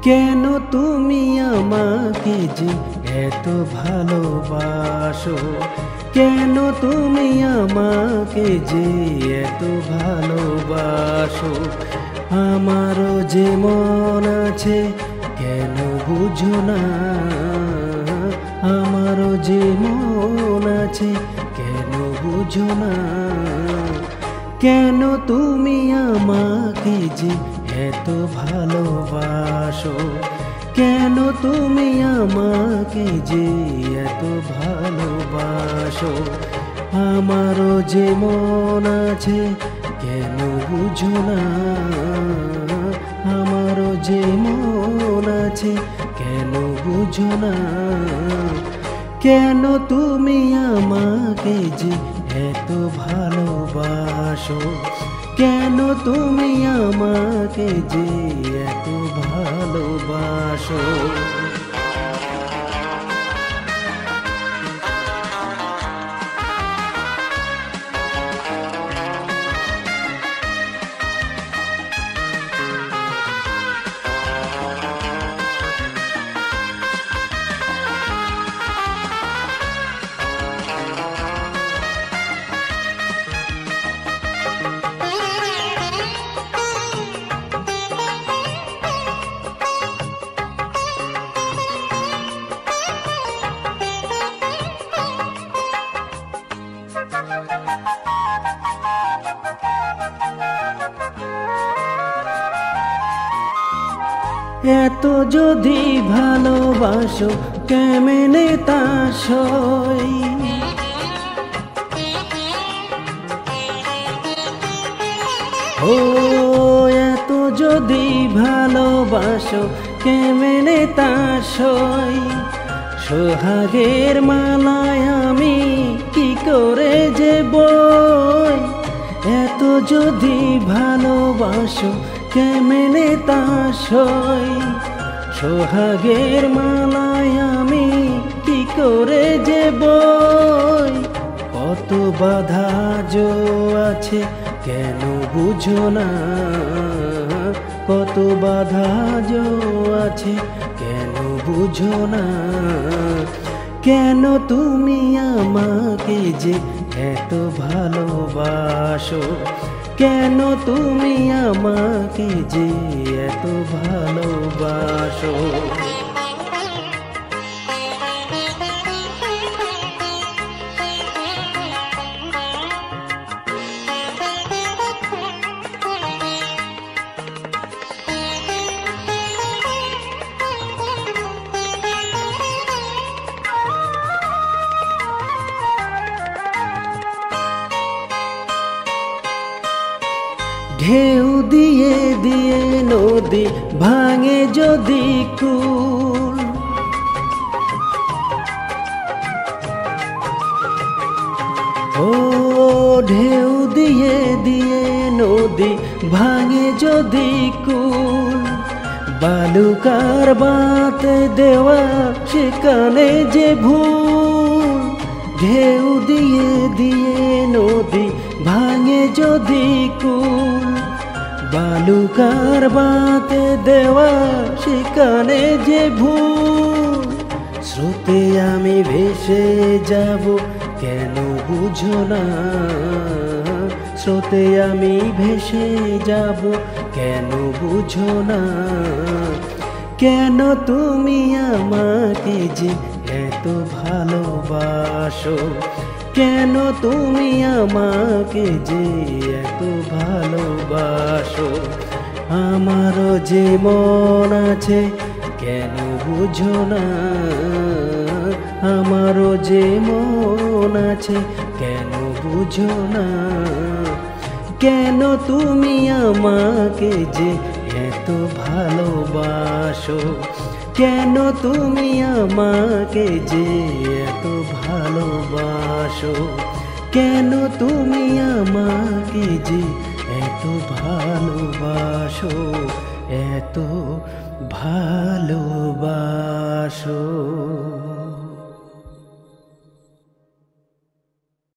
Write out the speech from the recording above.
কেন তুমি আমাকে যে এত ভালোবাসো, কেন তুমি আমাকে যে এত ভালোবাসো। আমারও যে মন আছে কেন বুঝো না, আমারও যে মন আছে কেন বুঝো না। কেন তুমি আমাকে যে এত ভালোবাসো, কেন তুমি আমাকে যে এত ভালোবাসো। আমারও যে মন আছে কেন বুঝো না, আমারও যে মন আছে কেন বুঝো না। কেন তুমি আমাকে যে এত ভালোবাসো, কেন তুমি আমাকে যে এত ভালোবাসো। এত যদি ভালোবাসো কেমনে তা সই, ও এত যদি ভালোবাসো কেমনে তা সই। সোহাগের মালায় আমি কি করে যে বই, এত যদি ভালোবাসো কেমনে তা সই। সোহাগের মালায় আমি কি করে যে বই। কত বাধা জো আছে কেন বুঝো না, কত বাধা জো আছে কেন বুঝো না। কেন তুমি আমাকে যে এত ভালোবাসো, কেন তুমি আমাকে যে এত ভালোবাসো। ঢেউ দিয়ে দিয়ে নদী ভাঙে যদি কুল, ও ঢেউ দিয়ে দিয়ে নদী ভাঙে যদি কুল। বালুকার বাতে দেওয়া সেখানে যে ভুল। ঢেউ দিয়ে দিয়ে নদী ভাঙে যদি কুল, বালুকার বাতে দেওয়া সেখানে যে ভুল। স্রোতে আমি ভেসে যাব কেন বুঝো না, স্রোতে আমি ভেসে যাব কেন বুঝো না। কেন তুমি আমাকে যে এত ভালোবাসো, কেন তুমি আমাকে যে এত ভালোবাসো। আমারও যে মন আছে কেন বুঝো না, আমারও যে মন আছে কেন বুঝো না। কেন তুমি আমাকে যে এত ভালোবাসো, কেন তুমি আমাকে যে এত ভালোবাসো। কেন তুমি আমাকে যে এত ভালোবাসো, এত ভালোবাসো।